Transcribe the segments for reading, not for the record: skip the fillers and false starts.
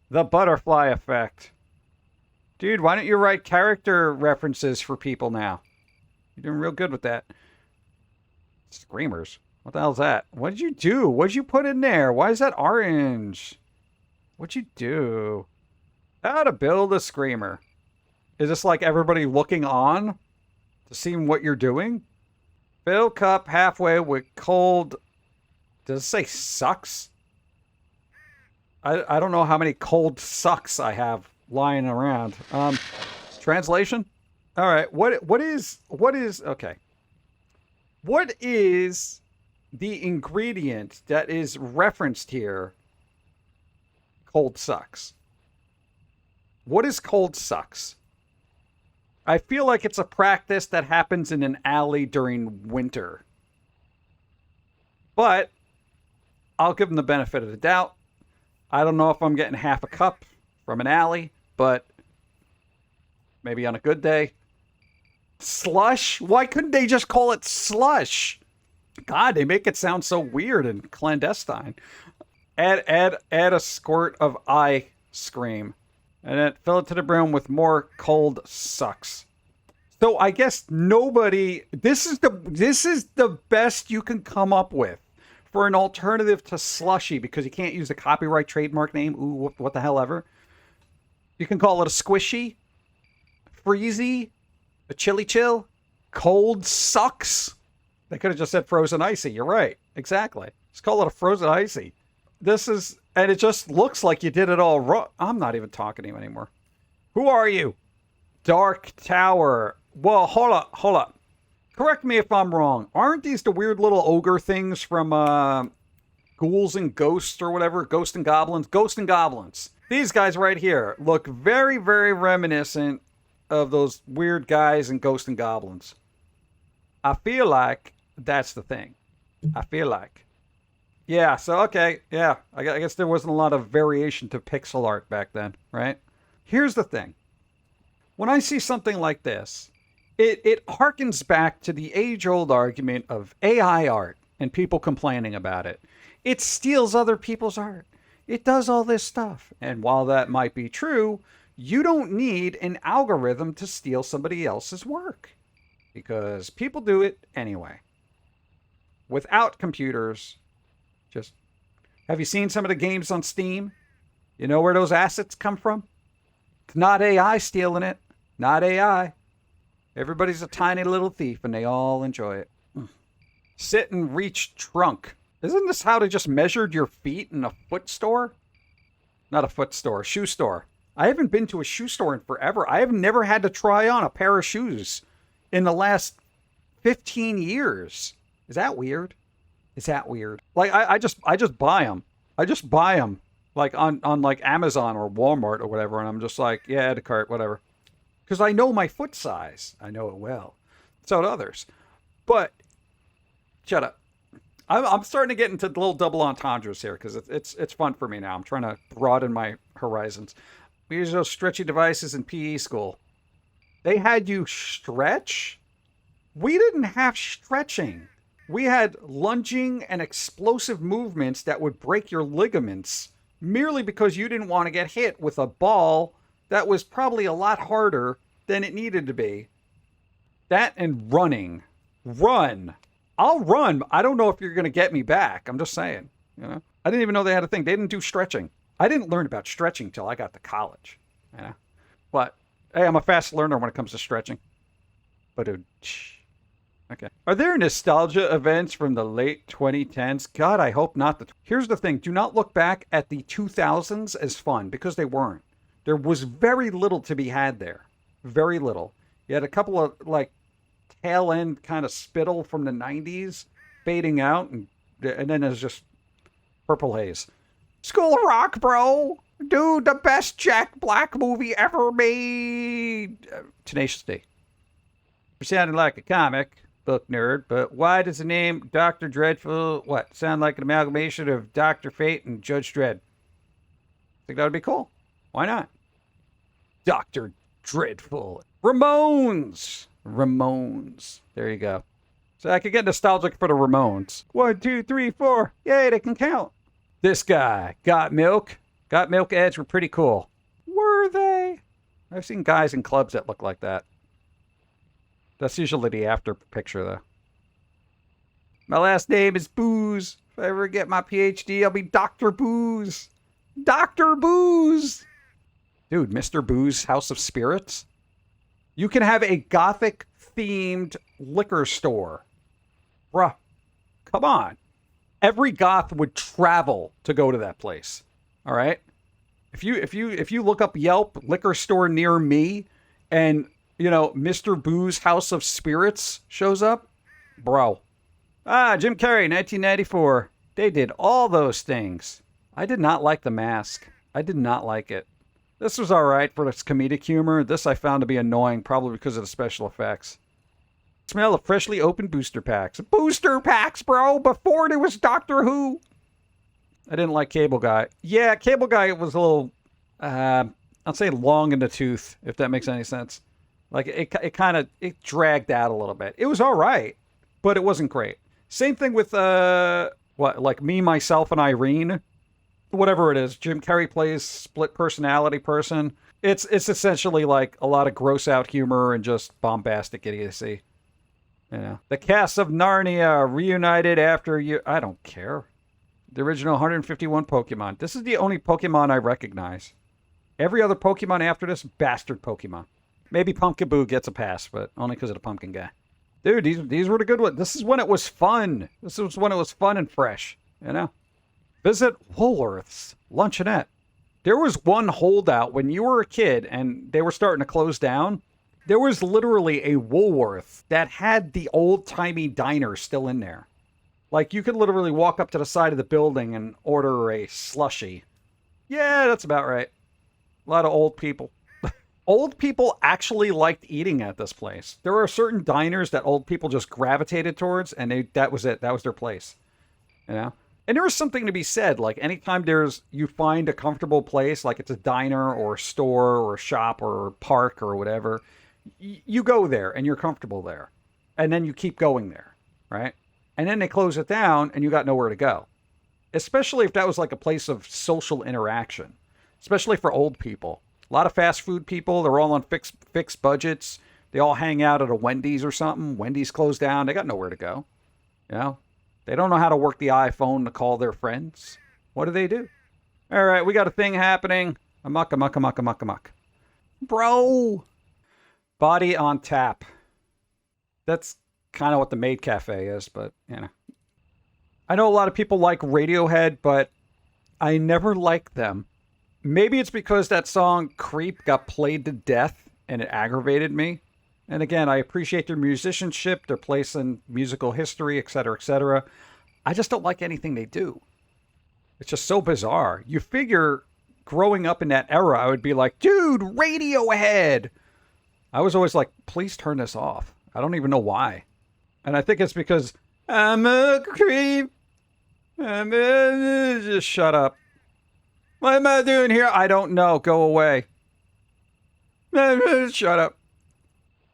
The butterfly effect. Dude, why don't you write character references for people now? You're doing real good with that. Screamers. What the hell's that? What did you do? What did you put in there? Why is that orange? What'd you do? How to build a screamer. Is this like everybody looking on to see what you're doing? Fill cup halfway with cold. Does it say sucks? I don't know how many cold sucks I have lying around. Translation? All right. What is okay. What is the ingredient that is referenced here? Cold sucks. What is cold sucks? I feel like it's a practice that happens in an alley during winter. But I'll give them the benefit of the doubt. I don't know if I'm getting half a cup from an alley, but maybe on a good day. Slush? Why couldn't they just call it slush? God, they make it sound so weird and clandestine. Add a squirt of ice cream. And then fill it to the brim with more cold sucks. So I guess nobody. This is the best you can come up with for an alternative to slushy, because you can't use the copyright trademark name. Ooh, what the hell ever. You can call it a squishy, freezy, a chili chill, cold sucks. They could have just said frozen icy. You're right. Exactly. Just call it a frozen icy. This is, and it just looks like you did it all wrong. I'm not even talking to you anymore. Who are you? Dark Tower. Well, hold up. Correct me if I'm wrong. Aren't these the weird little ogre things from Ghouls and Ghosts or whatever? Ghosts and Goblins? Ghosts and Goblins. These guys right here look very, very reminiscent of those weird guys in Ghosts and Goblins. I feel like that's the thing. I feel like. Yeah, so okay, yeah. I guess there wasn't a lot of variation to pixel art back then, right? Here's the thing. When I see something like this, it harkens back to the age-old argument of AI art and people complaining about it. It steals other people's art. It does all this stuff. And while that might be true, you don't need an algorithm to steal somebody else's work, because people do it anyway. Without computers, just have you seen some of the games on Steam? You know where those assets come from? It's not AI stealing it. Not AI. Everybody's a tiny little thief and they all enjoy it. Sit and reach trunk. Isn't this how they just measured your feet in a foot store? Not a foot store, shoe store. I haven't been to a shoe store in forever. I have never had to try on a pair of shoes in the last 15 years. Is that weird? Is that weird? Like I just buy them. I just buy them like on like Amazon or Walmart or whatever, and I'm just like, yeah, add to cart, whatever. Because I know my foot size. I know it well. So do others. But shut up. I'm starting to get into little double entendres here because it's fun for me now. I'm trying to broaden my horizons. We use those stretchy devices in PE school. They had you stretch? We didn't have stretching. We had lunging and explosive movements that would break your ligaments merely because you didn't want to get hit with a ball that was probably a lot harder than it needed to be. That and running. Run. I'll run. I don't know if you're going to get me back. I'm just saying. You know, I didn't even know they had a thing. They didn't do stretching. I didn't learn about stretching till I got to college. You know? But hey, I'm a fast learner when it comes to stretching. But okay. Are there nostalgia events from the late 2010s? God, I hope not. Here's the thing. Do not look back at the 2000s as fun, because they weren't. There was very little to be had there. Very little. You had a couple of like tail end kind of spittle from the 90s fading out, and then there's just Purple Haze. School of Rock, bro. Dude, the best Jack Black movie ever made. Tenacious D. You sounded like a comic book nerd, but why does the name Dr. Dreadful, sound like an amalgamation of Dr. Fate and Judge Dredd? Think that would be cool. Why not? Dr. Dreadful. Ramones. There you go. So I could get nostalgic for the Ramones. 1, 2, 3, 4. Yay, they can count. This guy got milk. Got Milk Edge were pretty cool. Were they? I've seen guys in clubs that look like that. That's usually the after picture, though. My last name is Booze. If I ever get my PhD, I'll be Dr. Booze. Dr. Booze! Dude, Mr. Booze House of Spirits? You can have a gothic-themed liquor store. Bruh, come on. Every goth would travel to go to that place. All right? If you look up Yelp liquor store near me and, you know, Mr. Booze House of Spirits shows up, bro. Jim Carrey, 1994. They did all those things. I did not like The Mask. I did not like it. This was all right for its comedic humor. This I found to be annoying, probably because of the special effects. Smell of freshly opened booster packs. Booster packs, bro! Before there was Doctor Who! I didn't like Cable Guy. Yeah, Cable Guy was a little, I'll say long in the tooth, if that makes any sense. Like, it kind of, it dragged out a little bit. It was all right, but it wasn't great. Same thing with, like Me, Myself, and Irene? Whatever it is. Jim Carrey plays split personality person. It's essentially like a lot of gross out humor and just bombastic idiocy. You know, the cast of Narnia reunited after you. I don't care. The original 151 Pokemon. This is the only Pokemon I recognize. Every other Pokemon after this, bastard Pokemon. Maybe Pumpkaboo gets a pass, but only because of the pumpkin guy. Dude, these were the good ones. This is when it was fun. This was when it was fun and fresh, you know? Visit Woolworth's Luncheonette. There was one holdout when you were a kid and they were starting to close down. There was literally a Woolworth that had the old-timey diner still in there. Like, you could literally walk up to the side of the building and order a slushie. Yeah, that's about right. A lot of old people. Old people actually liked eating at this place. There are certain diners that old people just gravitated towards, and that was it. That was their place. You know? And there is something to be said. Like, anytime you find a comfortable place, like it's a diner or a store or a shop or a park or whatever, you go there and you're comfortable there. And then you keep going there, right? And then they close it down and you got nowhere to go. Especially if that was like a place of social interaction. Especially for old people. A lot of fast food people, they're all on fixed budgets. They all hang out at a Wendy's or something. Wendy's closed down. They got nowhere to go. You know? They don't know how to work the iPhone to call their friends. What do? All right, we got a thing happening. Amok. Bro! Body on Tap. That's kind of what the Maid Cafe is, but, you know. I know a lot of people like Radiohead, but I never liked them. Maybe it's because that song Creep got played to death and it aggravated me. And again, I appreciate their musicianship, their place in musical history, etc., etc. I just don't like anything they do. It's just so bizarre. You figure growing up in that era, I would be like, dude, Radiohead! I was always like, please turn this off. I don't even know why. And I think it's because I'm a creep. Just shut up. What am I doing here? I don't know. Go away. Shut up.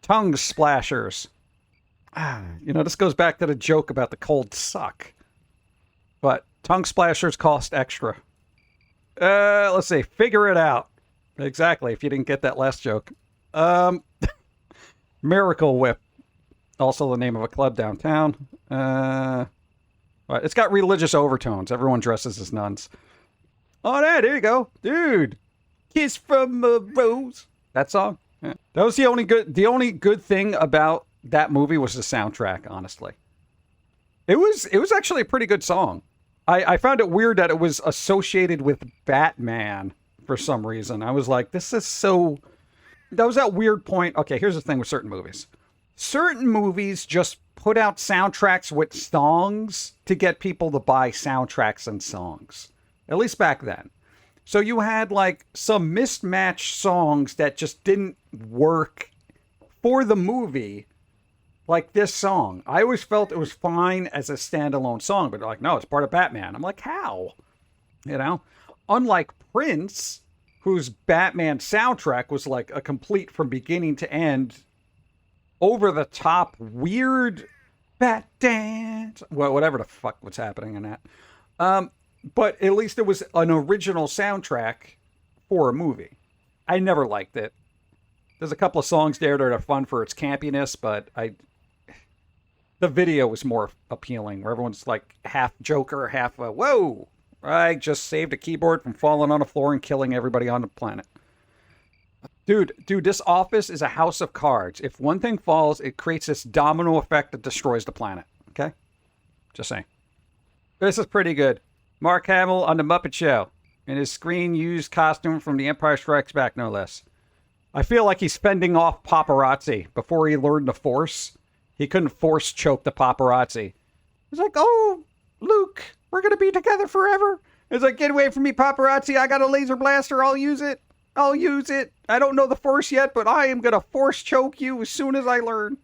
Tongue splashers. You know, this goes back to the joke about the cold suck. But tongue splashers cost extra. Let's see. Figure it out. Exactly, if you didn't get that last joke. Miracle Whip. Also the name of a club downtown. It's got religious overtones. Everyone dresses as nuns. Oh, there you go. Dude. Kiss from a Rose. That song? Yeah. That was the only good thing about that movie was the soundtrack, honestly. It was actually a pretty good song. I found it weird that it was associated with Batman for some reason. I was like, this is so... That was that weird point. Okay, here's the thing with certain movies. Certain movies just put out soundtracks with songs to get people to buy soundtracks and songs. At least back then. So you had like some mismatched songs that just didn't work for the movie. Like this song. I always felt it was fine as a standalone song, but they're like, no, it's part of Batman. I'm like, how? You know? Unlike Prince, whose Batman soundtrack was like a complete from beginning to end, over the top, weird Bat dance. Well, whatever the fuck was happening in that. But at least it was an original soundtrack for a movie. I never liked it. There's a couple of songs there that are fun for its campiness, but the video was more appealing, where everyone's like half Joker, half whoa! I just saved a keyboard from falling on the floor and killing everybody on the planet. Dude, this office is a house of cards. If one thing falls, it creates this domino effect that destroys the planet. Okay? Just saying. This is pretty good. Mark Hamill on The Muppet Show in his screen-used costume from The Empire Strikes Back, no less. I feel like he's fending off paparazzi before he learned the Force. He couldn't force choke the paparazzi. He's like, oh, Luke, we're going to be together forever. He's like, get away from me, paparazzi. I got a laser blaster. I'll use it. I'll use it. I don't know the Force yet, but I am going to force choke you as soon as I learn.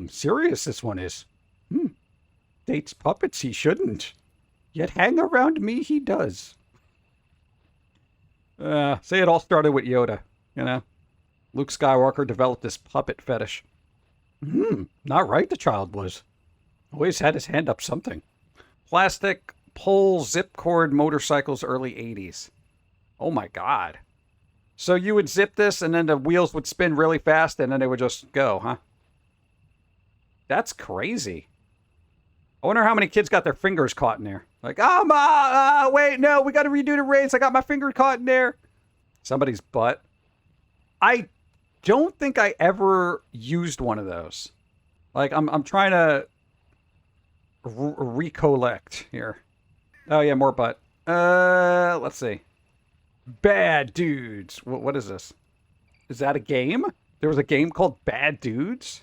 Serious this one is. Dates puppets he shouldn't. Yet hang around me he does. Say it all started with Yoda, you know? Luke Skywalker developed this puppet fetish. Not right the child was. Always had his hand up something. Plastic pole zip cord motorcycles early 80s. Oh my god. So you would zip this and then the wheels would spin really fast and then they would just go, huh? That's crazy. I wonder how many kids got their fingers caught in there. Like, wait, no, we got to redo the race. I got my finger caught in there. Somebody's butt. I don't think I ever used one of those. Like, I'm trying to recollect here. Oh, yeah, more butt. Let's see. Bad Dudes. What is this? Is that a game? There was a game called Bad Dudes?